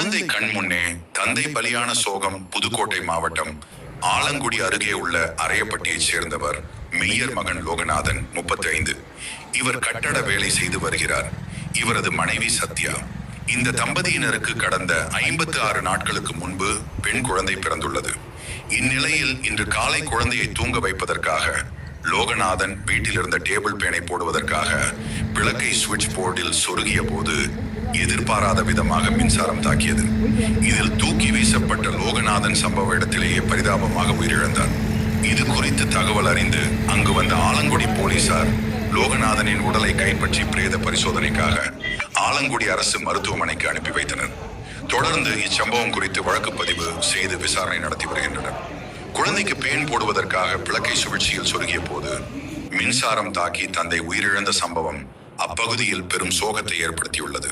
குழந்தை கண் முன்னே தந்தை பலியான சோகம். புதுக்கோட்டை மாவட்டம் ஆலங்குடி அருகே உள்ள அரையப்பட்டியைச் சேர்ந்தவர் மெய்யர் மகன் லோகநாதன், 35. இவர் கட்டட வேலை செய்து வருகிறார். இவரது மனைவி சத்யா. இந்த தம்பதியினருக்கு கடந்த 56 நாட்களுக்கு முன்பு பெண் குழந்தை பிறந்துள்ளது. இந்நிலையில் இன்று காலை குழந்தையை தூங்க வைப்பதற்காக லோகநாதன் வீட்டில் இருந்த டேபிள் பேனை போடுவதற்காக விளக்கை சுவிட்ச் போர்டில் சொருகிய போது எதிர்பாராத விதமாக மின்சாரம் தாக்கியது. இதில் தூக்கி வீசப்பட்ட லோகநாதன் சம்பவ இடத்திலேயே பரிதாபமாக உயிரிழந்தார். இது குறித்து தகவல் அறிந்து அங்கு வந்த ஆலங்குடி போலீசார் லோகநாதனின் உடலை கைப்பற்றி பிரேத பரிசோதனைக்காக ஆலங்குடி அரசு மருத்துவமனைக்கு அனுப்பி வைத்தனர். தொடர்ந்து இச்சம்பவம் குறித்து வழக்கு பதிவு செய்து விசாரணை நடத்தி வருகின்றனர். குழந்தைக்கு பேன் போடுவதற்காக விளக்கை சுழற்சியில் சொருகிய போது மின்சாரம் தாக்கி தந்தை உயிரிழந்த சம்பவம் அப்பகுதியில் பெரும் சோகத்தை ஏற்படுத்தியுள்ளது.